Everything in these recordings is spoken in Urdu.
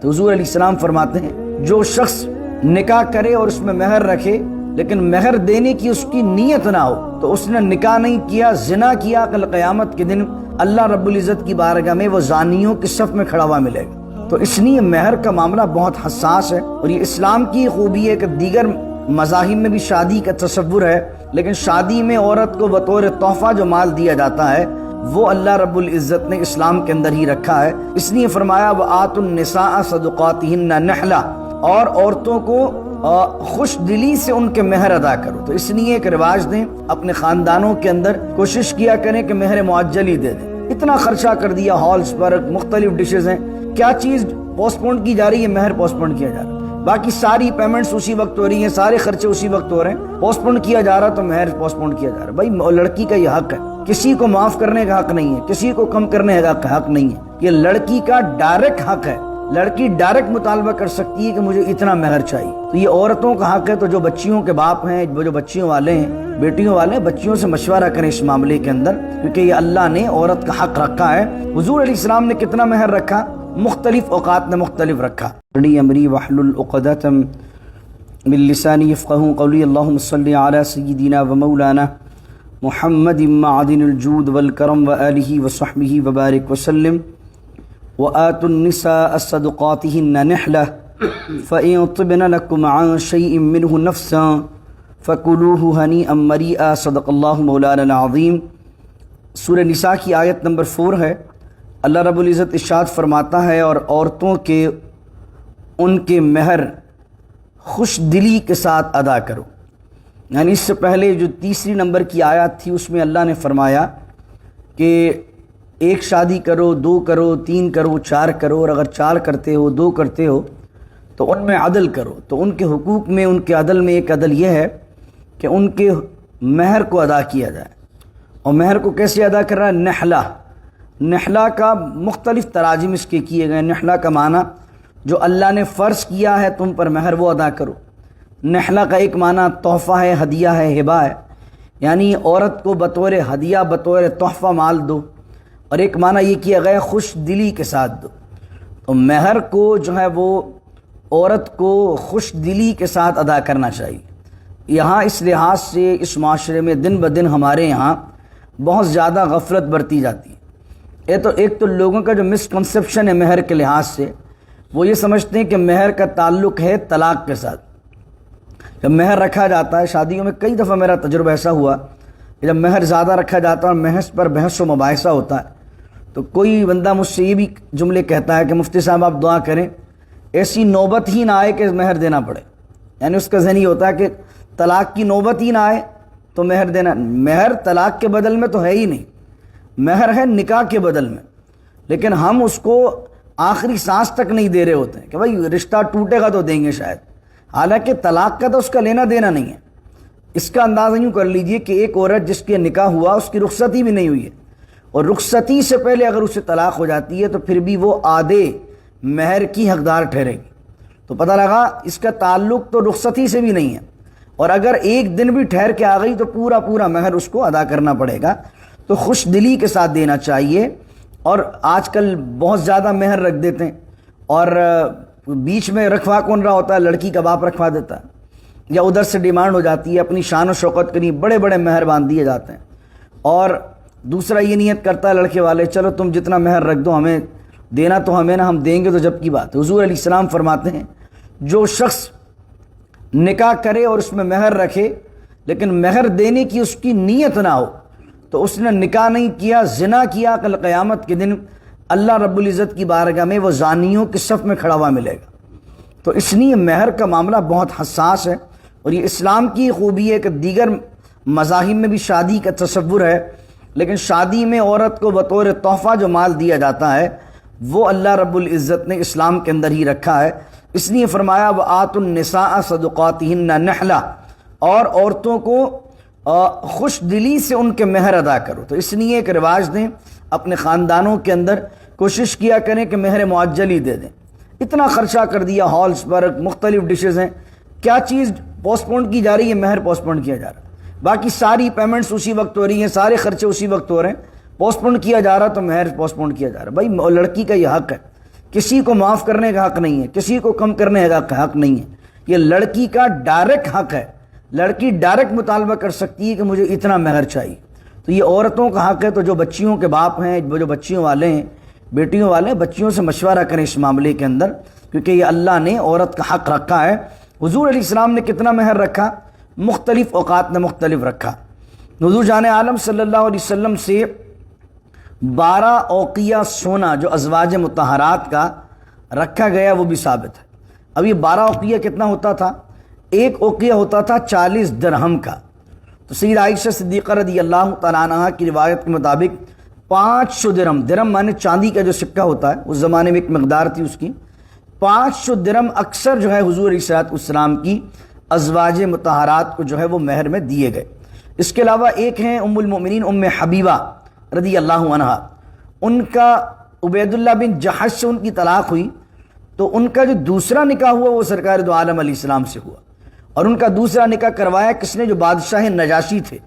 تو حضور علیہ السلام فرماتے ہیں جو شخص نکاح کرے اور اس میں مہر رکھے لیکن مہر دینے کی اس کی نیت نہ ہو تو اس نے نکاح نہیں کیا، زنا کیا، کل قیامت کے دن اللہ رب العزت کی بارگاہ میں وہ زانیوں کے صف میں کھڑا ہوا ملے گا۔ تو اس لیے مہر کا معاملہ بہت حساس ہے، اور یہ اسلام کی خوبی ہے کہ دیگر مذاہب میں بھی شادی کا تصور ہے، لیکن شادی میں عورت کو بطور تحفہ جو مال دیا جاتا ہے وہ اللہ رب العزت نے اسلام کے اندر ہی رکھا ہے۔ اس لیے فرمایا وَآتُوا النِّسَاءَ صَدُقَاتِهِنَّ نِحْلَةً، اور عورتوں کو خوش دلی سے ان کے مہر ادا کرو۔ تو اس لیے ایک رواج دیں، اپنے خاندانوں کے اندر کوشش کیا کریں کہ مہر معجل ہی دے دیں۔ اتنا خرچہ کر دیا ہالز پر، مختلف ڈشز ہیں، کیا چیز پوسٹ پون کی جا رہی ہے؟ مہر پوسٹ پون کیا جا رہا ہے۔ باقی ساری پیمنٹس اسی وقت ہو رہی ہیں، سارے خرچے اسی وقت ہو رہے ہیں، پوسٹ پون کیا جا رہا تو مہر پوسٹ پون کیا جا رہا۔ بھائی لڑکی کا یہ حق ہے، کسی کو معاف کرنے کا حق نہیں ہے، کسی کو کم کرنے کا حق نہیں ہے، یہ لڑکی کا ڈائریکٹ حق ہے۔ لڑکی ڈائریکٹ مطالبہ کر سکتی ہے کہ مجھے اتنا مہر چاہیے۔ تو یہ عورتوں کا حق ہے۔ تو جو بچیوں کے باپ ہیں، جو بچیوں والے ہیں، بیٹیوں والے، بچیوں سے مشورہ کریں اس معاملے کے اندر، کیونکہ یہ اللہ نے عورت کا حق رکھا ہے۔ حضور علیہ السلام نے کتنا مہر رکھا؟ مختلف اوقات میں مختلف رکھا۔ امری واحلل عقدۃ من لسانی یفقهوا قولی اللهم صل علی سیدنا و مولانا محمد معدن الجود والکرم وآلہ وصحبہ وبارک وسلم وآتوا النساء صدقاتهن نحلة فإن طبن لكم عن شيء منه نفسا فكلوه هنيئا مريئا صدق اللہ مولانا العظیم۔ سورہ نساء کی آیت نمبر 4 ہے۔ اللہ رب العزت ارشاد فرماتا ہے اور عورتوں کے ان کے مہر خوش دلی کے ساتھ ادا کرو۔ یعنی اس سے پہلے جو تیسری نمبر کی آیت تھی اس میں اللہ نے فرمایا کہ ایک شادی کرو، 2 کرو، 3 کرو، 4 کرو، اور اگر 4 کرتے ہو، 2 کرتے ہو تو ان میں عدل کرو۔ تو ان کے حقوق میں، ان کے عدل میں ایک عدل یہ ہے کہ ان کے مہر کو ادا کیا جائے۔ اور مہر کو کیسے ادا کر رہا ہے؟ نحلہ۔ نحلہ کا مختلف تراجم اس کے کیے گئے۔ نحلہ کا معنی جو اللہ نے فرض کیا ہے تم پر مہر وہ ادا کرو۔ نحلہ کا ایک معنی تحفہ ہے، ہدیہ ہے، ہبہ ہے، یعنی عورت کو بطور ہدیہ، بطور تحفہ مال دو۔ اور ایک معنی یہ کیا گیا خوش دلی کے ساتھ دو۔ تو مہر کو جو ہے وہ عورت کو خوش دلی کے ساتھ ادا کرنا چاہیے۔ یہاں اس لحاظ سے اس معاشرے میں دن بدن ہمارے یہاں بہت زیادہ غفلت برتی جاتی ہے۔ ایک تو لوگوں کا جو مسکنسیپشن ہے مہر کے لحاظ سے، وہ یہ سمجھتے ہیں کہ مہر کا تعلق ہے طلاق کے ساتھ۔ جب مہر رکھا جاتا ہے شادیوں میں، کئی دفعہ میرا تجربہ ایسا ہوا کہ جب مہر زیادہ رکھا جاتا ہے اور محض پر بحث و مباحثہ ہوتا ہے تو کوئی بندہ مجھ سے یہ بھی جملے کہتا ہے کہ مفتی صاحب آپ دعا کریں ایسی نوبت ہی نہ آئے کہ مہر دینا پڑے۔ یعنی اس کا ذہن یہ ہوتا ہے کہ طلاق کی نوبت ہی نہ آئے تو مہر دینا۔ مہر طلاق کے بدل میں تو ہے ہی نہیں، مہر ہے نکاح کے بدل میں، لیکن ہم اس کو آخری سانس تک نہیں دے رہے ہوتے ہیں کہ بھائی رشتہ ٹوٹے گا تو دیں گے شاید، حالانکہ طلاق کا تو اس کا لینا دینا نہیں ہے۔ اس کا اندازہ یوں کر لیجئے کہ ایک عورت جس کے نکاح ہوا اس کی رخصتی بھی نہیں ہوئی ہے، اور رخصتی سے پہلے اگر اسے طلاق ہو جاتی ہے تو پھر بھی وہ آدھے مہر کی حقدار ٹھہرے گی۔ تو پتہ لگا اس کا تعلق تو رخصتی سے بھی نہیں ہے، اور اگر ایک دن بھی ٹھہر کے آ گئی تو پورا مہر اس کو ادا کرنا پڑے گا۔ تو خوش دلی کے ساتھ دینا چاہیے۔ اور آج کل بہت زیادہ مہر رکھ دیتے ہیں، اور بیچ میں رکھوا کون رہا ہوتا ہے؟ لڑکی کا باپ رکھوا دیتا ہے، یا ادھر سے ڈیمانڈ ہو جاتی ہے، اپنی شان و شوکت کے لیے بڑے بڑے مہر باندھ دیے جاتے ہیں۔ اور دوسرا یہ نیت کرتا ہے لڑکے والے چلو تم جتنا مہر رکھ دو، ہمیں دینا تو ہمیں نا، ہم دیں گے تو جب کی بات ہے۔ حضور علیہ السلام فرماتے ہیں جو شخص نکاح کرے اور اس میں مہر رکھے لیکن مہر دینے کی اس کی نیت نہ ہو تو اس نے نکاح نہیں کیا، زنا کیا، کل قیامت کے دن اللہ رب العزت کی بارگاہ میں وہ زانیوں کے صف میں کھڑا ہوا ملے گا۔ تو اس لیے مہر کا معاملہ بہت حساس ہے، اور یہ اسلام کی خوبی ہے کہ دیگر مذاہب میں بھی شادی کا تصور ہے، لیکن شادی میں عورت کو بطور تحفہ جو مال دیا جاتا ہے وہ اللہ رب العزت نے اسلام کے اندر ہی رکھا ہے۔ اس لیے فرمایا وآتوا النساء صدقاتهن نحلہ، اور عورتوں کو خوش دلی سے ان کے مہر ادا کرو۔ تو اس لیے ایک رواج دیں، اپنے خاندانوں کے اندر کوشش کیا کریں کہ مہر معجل ہی دے دیں۔ اتنا خرچہ کر دیا ہالز پر، مختلف ڈشز ہیں، کیا چیز پوسٹ پون کی جا رہی ہے؟ مہر پوسٹ پون کیا جا رہا ہے۔ باقی ساری پیمنٹس اسی وقت ہو رہی ہیں، سارے خرچے اسی وقت ہو رہے ہیں، پوسٹ پون کیا جا رہا تو مہر پوسٹ پون کیا جا رہا۔ بھائی لڑکی کا یہ حق ہے، کسی کو معاف کرنے کا حق نہیں ہے، کسی کو کم کرنے کا حق نہیں ہے، یہ لڑکی کا ڈائریکٹ حق ہے۔ لڑکی ڈائریکٹ مطالبہ کر سکتی ہے کہ مجھے اتنا مہر چاہیے۔ تو یہ عورتوں کا حق ہے۔ تو جو بچیوں کے باپ ہیں، جو بچیوں والے ہیں، بیٹیوں والے ہیں، بچیوں سے مشورہ کریں اس معاملے کے اندر، کیونکہ یہ اللہ نے عورت کا حق رکھا ہے۔ حضور علیہ السلام نے کتنا مہر رکھا؟ مختلف اوقات میں مختلف رکھا۔ حضور جان عالم صلی اللہ علیہ وسلم سے 12 اوقیہ سونا جو ازواج مطہرات کا رکھا گیا وہ بھی ثابت ہے۔ اب یہ 12 اوقیہ کتنا ہوتا تھا؟ ایک اوقیہ ہوتا تھا 40 درہم کا۔ تو سید عائشہ صدیقہ رضی اللہ تعالیٰ عنہا کی روایت کے مطابق 500 درہم، درہم مانے چاندی کا جو سکہ ہوتا ہے، اس زمانے میں ایک مقدار تھی اس کی، 500 درہم اکثر جو ہے حضور علیہ السلام کی ازواج مطہرات کو جو ہے وہ مہر میں دیے گئے۔ اس کے علاوہ ایک ہیں ام المؤمنین ام حبیبہ رضی اللہ عنہا، ان کا عبید اللہ بن جحش سے ان کی طلاق ہوئی، تو ان کا جو دوسرا نکاح ہوا وہ سرکار دو عالم علیہ السلام سے ہوا، اور ان کا دوسرا نکاح کروایا کس نے؟ جو بادشاہ نجاشی تھے،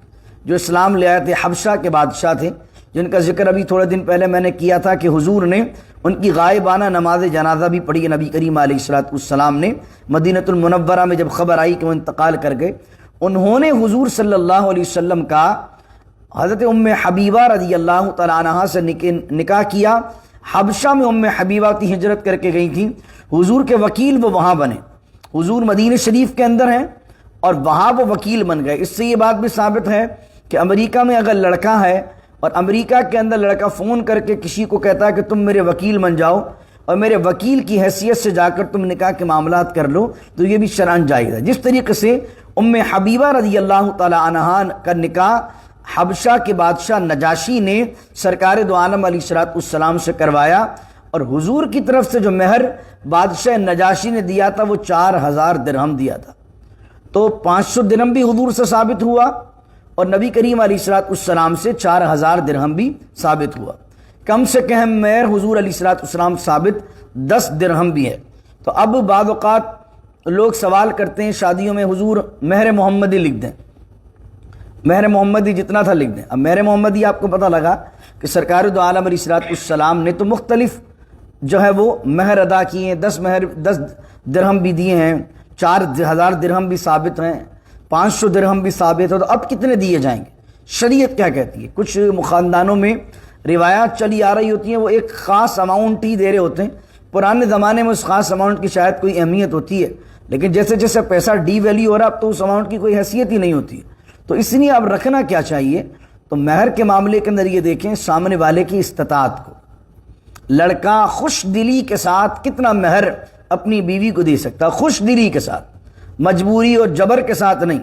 جو اسلام لے آئے تھے، حبشہ کے بادشاہ تھے، جن کا ذکر ابھی تھوڑے دن پہلے میں نے کیا تھا کہ حضور نے ان کی غائبانہ نماز جنازہ بھی پڑھی۔ نبی کریم علیہ السلام نے مدینۃ المنورہ میں جب خبر آئی کہ وہ انتقال کر گئے، انہوں نے حضور صلی اللہ علیہ وسلم کا حضرت ام حبیبہ رضی اللہ تعالیٰ عنہا سے نکاح کیا۔ حبشہ میں ام حبیبہ کی ہجرت کر کے گئی تھیں، حضور کے وکیل وہ وہاں بنے۔ حضور مدینہ شریف کے اندر ہیں اور وہاں وہ وکیل بن گئے۔ اس سے یہ بات بھی ثابت ہے کہ امریکہ میں اگر لڑکا ہے اور امریکہ کے اندر لڑکا فون کر کے کسی کو کہتا ہے کہ تم میرے وکیل بن جاؤ اور میرے وکیل کی حیثیت سے جا کر تم نکاح کے معاملات کر لو، تو یہ بھی شرعاً جائز ہے۔ جس طریقے سے ام حبیبہ رضی اللہ تعالیٰ عنہا کا نکاح حبشہ کے بادشاہ نجاشی نے سرکار دو عالم علیہ السلام سے کروایا، اور حضور کی طرف سے جو مہر بادشاہ نجاشی نے دیا تھا وہ 4000 درہم دیا تھا۔ تو 500 درہم بھی حضور سے ثابت ہوا اور نبی کریم علیہ السلام سے 4000 درہم بھی ثابت ہوا۔ کم سے کم مہر حضور علیہ السلام ثابت 10 درہم بھی ہے۔ تو اب بعض اوقات لوگ سوال کرتے ہیں شادیوں میں حضور مہر محمدی لکھ دیں، مہر محمدی جتنا تھا لکھ دیں۔ اب مہر محمدی آپ کو پتہ لگا کہ سرکار دو عالم علیہ السلام نے تو مختلف جو ہے وہ مہر ادا کیے ہیں، 10 درہم بھی دیے ہیں، 4000 درہم بھی ثابت ہیں، 500 درہم بھی ثابت ہے۔ تو اب کتنے دیے جائیں گے؟ شریعت کیا کہتی ہے؟ کچھ خاندانوں میں روایات چلی آ رہی ہوتی ہیں، وہ ایک خاص اماؤنٹ ہی دے رہے ہوتے ہیں۔ پرانے زمانے میں اس خاص اماؤنٹ کی شاید کوئی اہمیت ہوتی ہے، لیکن جیسے جیسے پیسہ ڈی ویلیو ہو رہا اب تو اس اماؤنٹ کی کوئی حیثیت ہی نہیں ہوتی ہے۔ تو اس لیے اب رکھنا کیا چاہیے؟ تو مہر کے معاملے کے اندر یہ دیکھیں سامنے والے کی استطاعت کو، لڑکا خوش دلی کے ساتھ کتنا مہر اپنی بیوی کو دے سکتا، خوش دلی کے ساتھ، مجبوری اور جبر کے ساتھ نہیں۔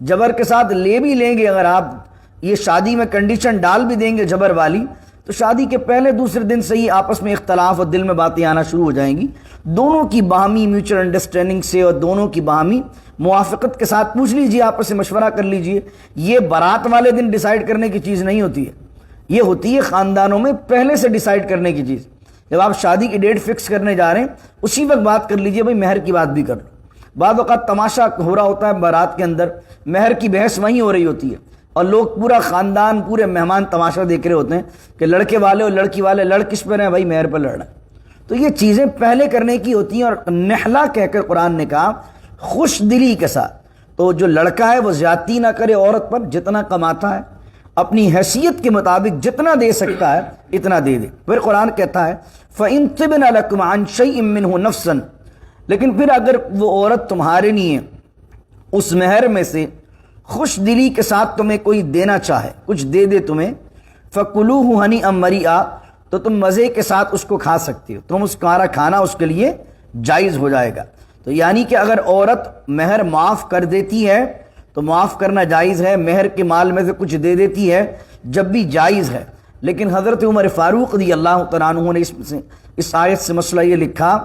جبر کے ساتھ لے بھی لیں گے، اگر آپ یہ شادی میں کنڈیشن ڈال بھی دیں گے جبر والی، تو شادی کے پہلے دوسرے دن سے ہی آپس میں اختلاف اور دل میں باتیں آنا شروع ہو جائیں گی۔ دونوں کی باہمی میوچل انڈرسٹینڈنگ سے اور دونوں کی باہمی موافقت کے ساتھ پوچھ لیجئے، آپس سے مشورہ کر لیجئے۔ یہ بارات والے دن ڈیسائیڈ کرنے کی چیز نہیں ہوتی ہے، یہ ہوتی ہے خاندانوں میں پہلے سے ڈیسائیڈ کرنے کی چیز۔ جب آپ شادی کی ڈیٹ فکس کرنے جا رہے ہیں اسی وقت بات کر لیجئے، بھائی مہر کی بات بھی کر لو۔ بعض اوقات تماشا ہو رہا ہوتا ہے بارات کے اندر، مہر کی بحث وہیں ہو رہی ہوتی ہے اور لوگ پورا خاندان پورے مہمان تماشا دیکھ رہے ہوتے ہیں کہ لڑکے والے اور لڑکی والے لڑ کس پر ہیں؟ بھائی مہر پر لڑ رہے ہیں۔ تو یہ چیزیں پہلے کرنے کی ہوتی ہیں، اور نحلا کہہ کر قرآن نے کہا خوش دلی کے ساتھ۔ تو جو لڑکا ہے وہ زیادتی نہ کرے عورت پر، جتنا کماتا ہے اپنی حیثیت کے مطابق جتنا دے سکتا ہے اتنا دے دے۔ پھر قرآن کہتا ہے فَإِن طِبْنَ لَكُمْ عَنْ شَيْءٍ مِّنْهُ نَفْسًا، لیکن پھر اگر وہ عورت تمہارے لیے اس مہر میں سے خوش دلی کے ساتھ تمہیں کوئی دینا چاہے، کچھ دے دے تمہیں، فَكُلُوهُ هَنِيئًا مَرِيئًا، تو تم مزے کے ساتھ اس کو کھا سکتے ہو، تم اس کا کھانا اس کے لیے جائز ہو جائے گا۔ تو یعنی کہ اگر عورت مہر معاف کر دیتی ہے تو معاف کرنا جائز ہے، مہر کے مال میں سے کچھ دے دیتی ہے جب بھی جائز ہے۔ لیکن حضرت عمر فاروق رضی اللہ تعالیٰ عنہ نے اس آیت سے مسئلہ یہ لکھا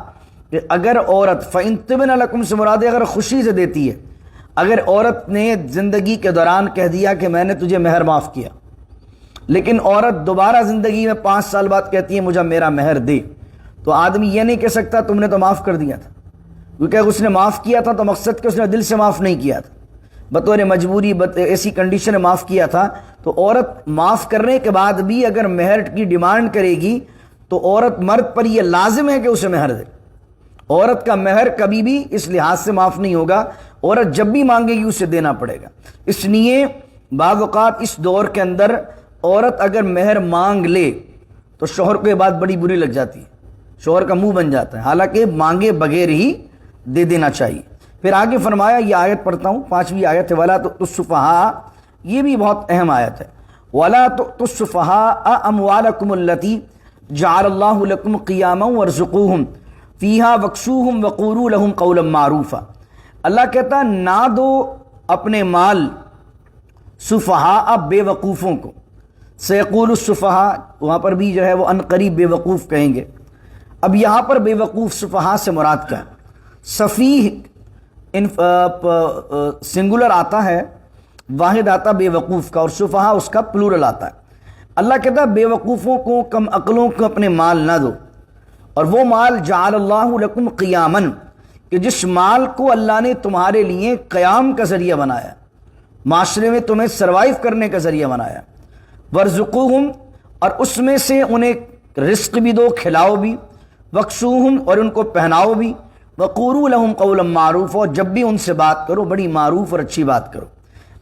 کہ اگر عورت فَإِن طِبْنَ لَكُمْ سے مراد اگر خوشی سے دیتی ہے، اگر عورت نے زندگی کے دوران کہہ دیا کہ میں نے تجھے مہر معاف کیا، لیکن عورت دوبارہ زندگی میں 5 سال بعد کہتی ہے مجھے میرا مہر دے، تو آدمی یہ نہیں کہہ سکتا تم نے تو معاف کر دیا تھا، کیونکہ اس نے معاف کیا تھا تو مقصد کہ اس نے دل سے معاف نہیں کیا تھا، بطور مجبوری ایسی کنڈیشن میں معاف کیا تھا۔ تو عورت معاف کرنے کے بعد بھی اگر مہر کی ڈیمانڈ کرے گی تو عورت مرد پر یہ لازم ہے کہ اسے مہر دے. عورت کا مہر کبھی بھی اس لحاظ سے معاف نہیں ہوگا، عورت جب بھی مانگے گی اسے دینا پڑے گا. اس لیے بعض اوقات اس دور کے اندر عورت اگر مہر مانگ لے تو شوہر کو یہ بات بڑی بری لگ جاتی ہے، شوہر کا منہ بن جاتا ہے، حالانکہ مانگے بغیر ہی دے دینا چاہیے. پھر آگے فرمایا، یہ آیت پڑھتا ہوں، 5ویں آیت ہے، وَلَا تُؤْتُوا السُّفَهَاءَ، یہ بھی بہت اہم آیت ہے. وَلَا تُؤْتُوا السُّفَهَاءَ أَمْوَالَكُمُ الَّتِي جَعَلَ اللَّهُ لَكُمْ قِيَامًا وَارْزُقُوهُمْ فِيهَا وَاكْسُوهُمْ وَقُولُوا لَهُمْ قَوْلًا مَّعْرُوفًا. اللہ کہتا ہے نہ دو اپنے مال سفہاء بے وقوفوں کو. سیقول السفہاء، وہاں پر بھی جو ہے وہ عنقریب بے وقوف کہیں گے. اب یہاں پر بے وقوف سفہاء سے مراد کیا ہے؟ سفیہ سنگولر آتا ہے، واحد آتا بے وقوف کا، اور سفہاء اس کا پلورل آتا ہے. اللہ کہتا ہے بے وقوفوں کو، کم عقلوں کو اپنے مال نہ دو. اور وہ مال جعل اللہ لکم قیاماً، کہ جس مال کو اللہ نے تمہارے لیے قیام کا ذریعہ بنایا، معاشرے میں تمہیں سروائیو کرنے کا ذریعہ بنایا. ورزقوہم، اور اس میں سے انہیں رزق بھی دو، کھلاؤ بھی. وکسوہم، اور ان کو پہناؤ بھی. وقولوا لہم قولا معروف، اور جب بھی ان سے بات کرو بڑی معروف اور اچھی بات کرو.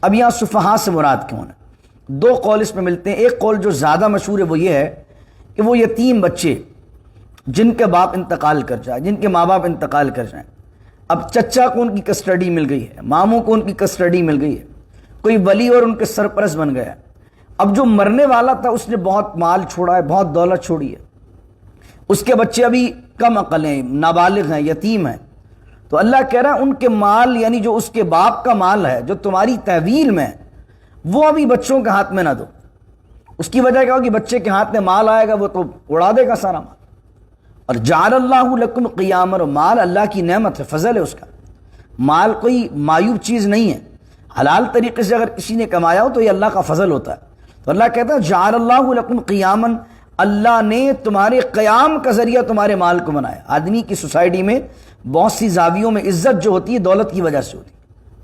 اب یہاں سفہاء سے مراد کون ہے؟ دو قول اس میں ملتے ہیں. ایک قول جو زیادہ مشہور ہے وہ یہ ہے کہ وہ یتیم بچے جن کے باپ انتقال کر جائے، جن کے ماں باپ انتقال کر جائیں. اب چچا کو ان کی کسٹڈی مل گئی ہے، ماموں کو ان کی کسٹڈی مل گئی ہے، کوئی ولی اور ان کے سرپرست بن گیا. اب جو مرنے والا تھا اس نے بہت مال چھوڑا ہے، بہت دولت چھوڑی ہے، اس کے بچے ابھی کم عقل ہیں، نابالغ ہیں، یتیم ہیں. تو اللہ کہہ رہا ہے ان کے مال، یعنی جو اس کے باپ کا مال ہے جو تمہاری تحویل میں ہے، وہ ابھی بچوں کے ہاتھ میں نہ دو. اس کی وجہ کیا ہوگی؟ بچے کے ہاتھ میں مال آئے گا وہ تو اڑا دے گا سارا مال. اور جعل اللہ لکم قیاما، اور مال اللہ کی نعمت ہے، فضل ہے اس کا. مال کوئی معیوب چیز نہیں ہے، حلال طریقے سے اگر کسی نے کمایا ہو تو یہ اللہ کا فضل ہوتا ہے. تو اللہ کہتا ہے جعل اللہ لکم قیاما، اللہ نے تمہارے قیام کا ذریعہ تمہارے مال کو بنایا. آدمی کی سوسائٹی میں بہت سی زاویوں میں عزت جو ہوتی ہے دولت کی وجہ سے ہوتی ہے،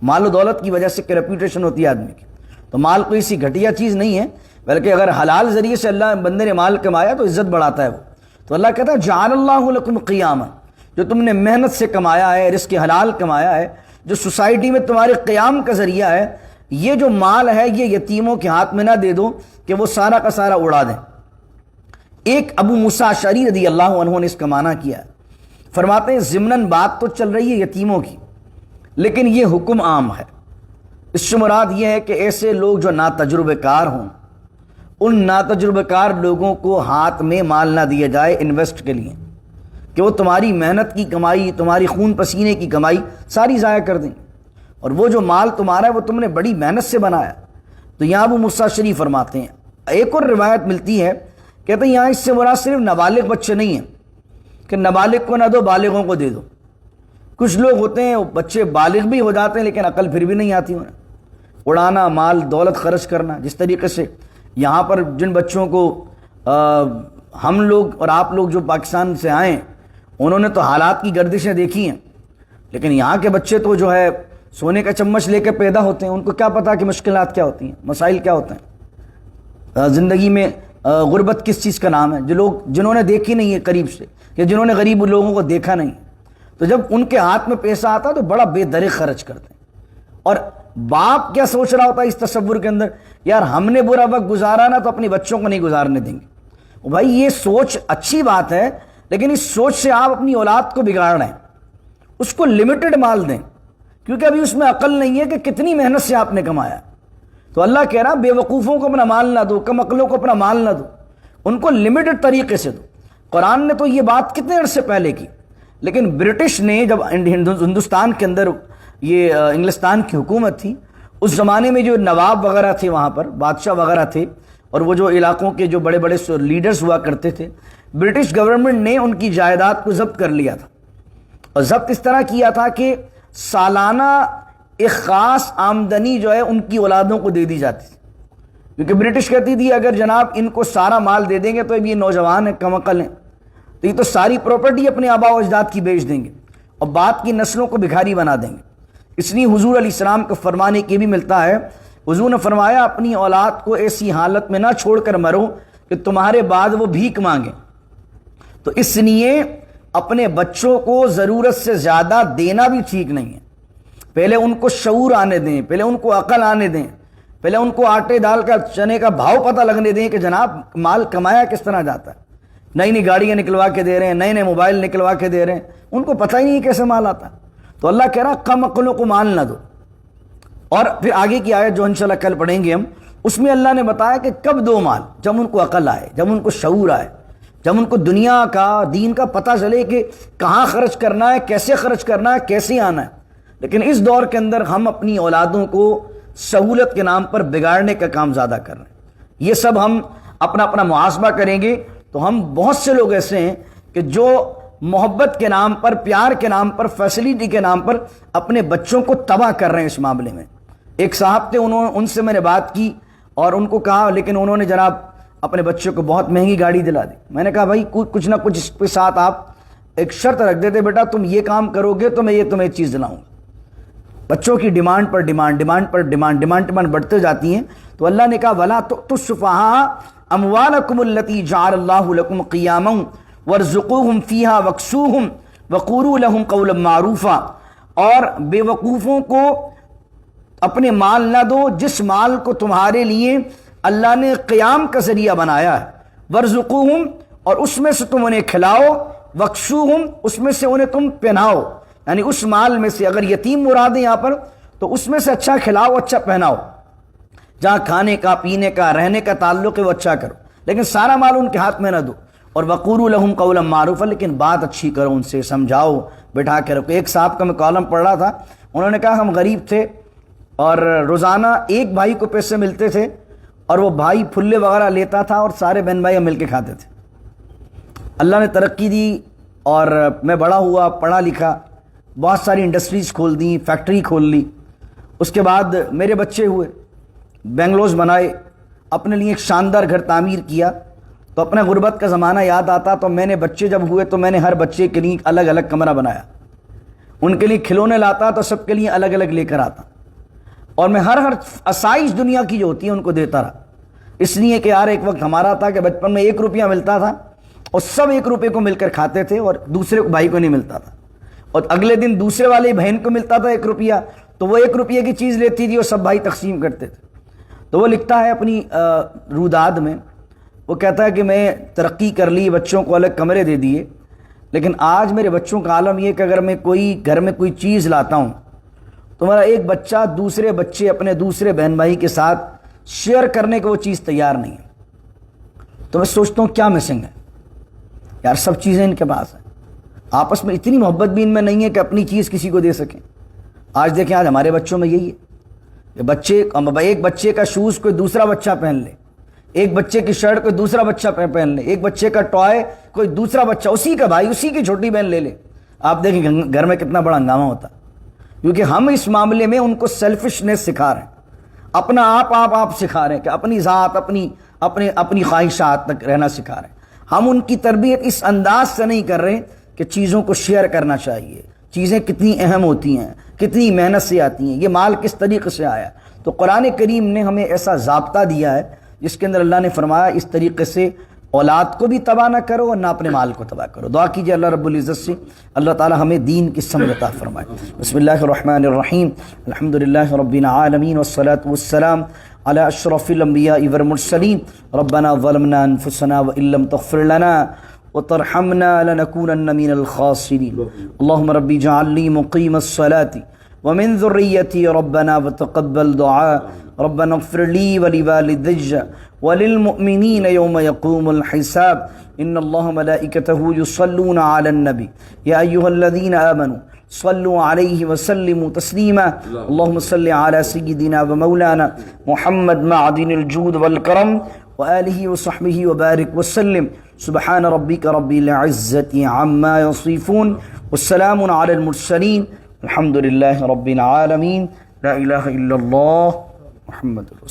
مال و دولت کی وجہ سے کہ ریپوٹیشن ہوتی ہے آدمی کی. تو مال کوئی سی گھٹیا چیز نہیں ہے، بلکہ اگر حلال ذریعے سے اللہ بندے نے مال کمایا تو عزت بڑھاتا ہے وہ. تو اللہ کہتا ہے جعل اللہ لکم قیاما، جو تم نے محنت سے کمایا ہے، رزق حلال کمایا ہے، جو سوسائٹی میں تمہارے قیام کا ذریعہ ہے، یہ جو مال ہے یہ یتیموں کے ہاتھ میں نہ دے دو کہ وہ سارا کا سارا اڑا دیں. ایک ابو موسیٰ اشعری رضی اللہ عنہ نے اس کا معنی کیا ہے. فرماتے ہیں ضمناً بات تو چل رہی ہے یتیموں کی، لیکن یہ حکم عام ہے. اس سے مراد یہ ہے کہ ایسے لوگ جو ناتجربہ کار ہوں، ان ناتجربہ کار لوگوں کو ہاتھ میں مال نہ دیا جائے انویسٹ کے لیے، کہ وہ تمہاری محنت کی کمائی، تمہاری خون پسینے کی کمائی ساری ضائع کر دیں. اور وہ جو مال تمہارا ہے وہ تم نے بڑی محنت سے بنایا. تو یہاں ابو موسیٰ اشعری فرماتے ہیں، ایک اور روایت ملتی ہے، کہتے ہیں یہاں اس سے مراد صرف نابالغ بچے نہیں ہیں کہ نابالغ کو نہ دو بالغوں کو دے دو. کچھ لوگ ہوتے ہیں وہ بچے بالغ بھی ہو جاتے ہیں لیکن عقل پھر بھی نہیں آتی انہیں، اڑانا، مال دولت خرچ کرنا. جس طریقے سے یہاں پر جن بچوں کو ہم لوگ اور آپ لوگ جو پاکستان سے آئے انہوں نے تو حالات کی گردشیں دیکھی ہیں، لیکن یہاں کے بچے تو جو ہے سونے کا چمچ لے کے پیدا ہوتے ہیں، ان کو کیا پتا کہ مشکلات کیا ہوتی ہیں، مسائل کیا ہوتے ہیں زندگی میں. غربت کس چیز کا نام ہے؟ جو لوگ جنہوں نے دیکھی نہیں ہے قریب سے، یا جنہوں نے غریب لوگوں کو دیکھا نہیں، تو جب ان کے ہاتھ میں پیسہ آتا تو بڑا بے درے خرچ کرتے ہیں. اور باپ کیا سوچ رہا ہوتا ہے اس تصور کے اندر، یار ہم نے برا وقت گزارا نا تو اپنی بچوں کو نہیں گزارنے دیں گے. بھائی یہ سوچ اچھی بات ہے، لیکن اس سوچ سے آپ اپنی اولاد کو بگاڑ رہے ہیں. اس کو لمیٹڈ مال دیں، کیونکہ ابھی اس میں عقل نہیں ہے کہ کتنی محنت سے آپ نے کمایا. تو اللہ کہہ رہا بے وقوفوں کو اپنا مال نہ دو، کم عقلوں کو اپنا مال نہ دو، ان کو لمیٹڈ طریقے سے دو. قرآن نے تو یہ بات کتنے عرصے پہلے کی، لیکن برٹش نے جب ہندوستان کے اندر یہ انگلستان کی حکومت تھی، اس زمانے میں جو نواب وغیرہ تھے، وہاں پر بادشاہ وغیرہ تھے، اور وہ جو علاقوں کے جو بڑے بڑے لیڈرز ہوا کرتے تھے، برٹش گورنمنٹ نے ان کی جائیداد کو ضبط کر لیا تھا. اور ضبط اس طرح کیا تھا کہ سالانہ ایک خاص آمدنی جو ہے ان کی اولادوں کو دے دی جاتی تھی، کیونکہ برٹش کہتی تھی اگر جناب ان کو سارا مال دے دیں گے تو اب یہ نوجوان ہیں، کم عقل ہیں، تو یہ تو ساری پراپرٹی اپنے آبا و اجداد کی بیچ دیں گے اور بعد کی نسلوں کو بھکاری بنا دیں گے. اس لیے حضور علیہ السلام کو فرمانے کے بھی ملتا ہے، حضور نے فرمایا اپنی اولاد کو ایسی حالت میں نہ چھوڑ کر مرو کہ تمہارے بعد وہ بھیک مانگیں. تو اس لیے اپنے بچوں کو ضرورت سے زیادہ دینا بھی ٹھیک نہیں ہے. پہلے ان کو شعور آنے دیں، پہلے ان کو عقل آنے دیں، پہلے ان کو آٹے دال کا چنے کا بھاؤ پتہ لگنے دیں کہ جناب مال کمایا کس طرح جاتا ہے. نئی نئی گاڑیاں نکلوا کے دے رہے ہیں، نئے نئے موبائل نکلوا کے دے رہے ہیں، ان کو پتہ ہی نہیں کیسے مال آتا. تو اللہ کہہ رہا کم عقلوں کو مال نہ دو. اور پھر آگے کی آیت جو انشاءاللہ کل پڑھیں گے ہم، اس میں اللہ نے بتایا کہ کب دو مال، جب ان کو عقل آئے، جب ان کو شعور آئے، جب ان کو دنیا کا دین کا پتہ چلے کہ کہاں خرچ کرنا ہے، کیسے خرچ کرنا ہے، کیسے آنا ہے. لیکن اس دور کے اندر ہم اپنی اولادوں کو سہولت کے نام پر بگاڑنے کا کام زیادہ کر رہے ہیں. یہ سب ہم اپنا محاسبہ کریں گے تو ہم بہت سے لوگ ایسے ہیں کہ جو محبت کے نام پر، پیار کے نام پر، فیسلٹی کے نام پر اپنے بچوں کو تباہ کر رہے ہیں. اس معاملے میں ایک صاحب تھے، ان سے میں نے بات کی اور ان کو کہا، لیکن انہوں نے جناب اپنے بچوں کو بہت مہنگی گاڑی دلا دی. میں نے کہا بھائی کچھ نہ کچھ اس کے ساتھ آپ ایک شرط رکھ دیتے، بیٹا تم یہ کام کرو گے تو میں یہ تمہیں چیز دلاؤں گا. بچوں کی ڈیمانڈ پر ڈیمانڈ، ڈیمانڈ پر ڈیمانڈ، ڈیمانڈ بڑھتے جاتی ہیں. تو اللہ نے کہا وَلَا تُؤْتُوا السُّفَهَاءَ أَمْوَالَكُمُ الَّتِي جَعَلَ اللَّهُ لَكُمْ قِيَامًا وَارْزُقُوهُمْ فِيهَا وَاكْسُوهُمْ وَقُولُوا لَهُمْ قَوْلًا مَّعْرُوفًا. اور بے وقوفوں کو اپنے مال نہ دو جس مال کو تمہارے لیے اللہ نے قیام کا ذریعہ بنایا ہے. وَارْزُقُوهُمْ، اور اس میں سے تم انہیں کھلاؤ، وَاكْسُوهُمْ، اس میں سے انہیں تم پہناؤ. یعنی اس مال میں سے اگر یتیم مراد ہے یہاں پر تو اس میں سے اچھا کھلاؤ، اچھا پہناؤ. جہاں کھانے کا، پینے کا، رہنے کا تعلق ہے وہ اچھا کرو، لیکن سارا مال ان کے ہاتھ میں نہ دو. اور وَقُولُوا لَهُمْ قَوْلًا مَّعْرُوفًا، لیکن بات اچھی کرو، ان سے سمجھاؤ، بٹھا کے رکھو. ایک صاحب کا میں کالم پڑھ رہا تھا، انہوں نے کہا ہم غریب تھے اور روزانہ ایک بھائی کو پیسے ملتے تھے اور وہ بھائی پھلے وغیرہ لیتا تھا اور سارے بہن بھائی ہم مل کے کھاتے تھے. اللہ نے ترقی دی اور میں بڑا ہوا، پڑھا لکھا، بہت ساری انڈسٹریز کھول دیں، فیکٹری کھول لی. اس کے بعد میرے بچے ہوئے، بنگلوز بنائے، اپنے لیے ایک شاندار گھر تعمیر کیا. تو اپنا غربت کا زمانہ یاد آتا تو میں نے بچے جب ہوئے تو میں نے ہر بچے کے لیے الگ الگ کمرہ بنایا. ان کے لیے کھلونے لاتا تو سب کے لیے الگ الگ لے کر آتا، اور میں ہر آسائش دنیا کی جو ہوتی ہے ان کو دیتا رہا. اس لیے کہ یار ایک وقت ہمارا تھا کہ بچپن میں 1 روپیہ ملتا تھا اور سب 1 روپے کو مل کر کھاتے تھے اور دوسرے بھائی کو نہیں ملتا تھا. اور اگلے دن دوسرے والے بہن کو ملتا تھا 1 روپیہ، تو وہ 1 روپیہ کی چیز لیتی تھی اور سب بھائی تقسیم کرتے تھے. تو وہ لکھتا ہے اپنی روداد میں، وہ کہتا ہے کہ میں ترقی کر لی، بچوں کو الگ کمرے دے دیے، لیکن آج میرے بچوں کا عالم یہ کہ اگر میں گھر میں کوئی چیز لاتا ہوں تو میرا ایک بچہ دوسرے بچے اپنے دوسرے بہن بھائی کے ساتھ شیئر کرنے کو وہ چیز تیار نہیں ہے. تو میں سوچتا ہوں کیا مسنگ ہے یار، سب چیزیں ان کے پاس ہیں، آپس میں اتنی محبت بھی ان میں نہیں ہے کہ اپنی چیز کسی کو دے سکیں. آج دیکھیں، آج ہمارے بچوں میں یہی ہے کہ ایک بچے کا شوز کوئی دوسرا بچہ پہن لے، ایک بچے کی شرٹ کوئی دوسرا بچہ پہن لے، ایک بچے کا ٹوائے کوئی دوسرا بچہ، اسی کا بھائی، اسی کی چھوٹی بہن لے لے. آپ دیکھیں گھر میں کتنا بڑا ہنگامہ ہوتا، کیونکہ ہم اس معاملے میں ان کو سیلفشنس سکھا رہے ہیں، اپنا آپ سکھا رہے ہیں کہ اپنی ذات، اپنی خواہشات تک رہنا سکھا رہے ہیں. ہم ان کی تربیت اس انداز سے نہیں کر رہے کہ چیزوں کو شیئر کرنا چاہیے، چیزیں کتنی اہم ہوتی ہیں، کتنی محنت سے آتی ہیں، یہ مال کس طریقے سے آیا. تو قرآن کریم نے ہمیں ایسا ضابطہ دیا ہے جس کے اندر اللہ نے فرمایا اس طریقے سے اولاد کو بھی تباہ نہ کرو اور نہ اپنے مال کو تباہ کرو. دعا کیجیے اللہ رب العزت سے اللہ تعالی ہمیں دین کی سمجھ عطا فرمائے. بسم اللہ الرحمن الرحیم، الحمدللہ رب العالمین والصلاة والسلام علی اشرف الانبیاء والمرسلین. ربنا ظلمنا انفسنا وان لم تغفر لنا وترحمنا لنكونن من الخاسرین. اللهم ربی اجعلنی مقیم الصلاة ومن ذریتی ربنا وتقبل دعاء. ربنا اغفر لي ولوالدي وللمؤمنين يوم يقوم الحساب. إن الله ملائكته يصلون على النبي يا أيها الذين آمنوا صلوا عليه وسلموا تسليما. اللهم صل على سيدنا ومولانا محمد معدن الجود والكرم وآله وصحبه وبارك وسلم. سبحان ربك رب العزة عما يصفون والسلام على المرسلين الحمد لله رب العالمين. لا إله إلا الله محمد رسول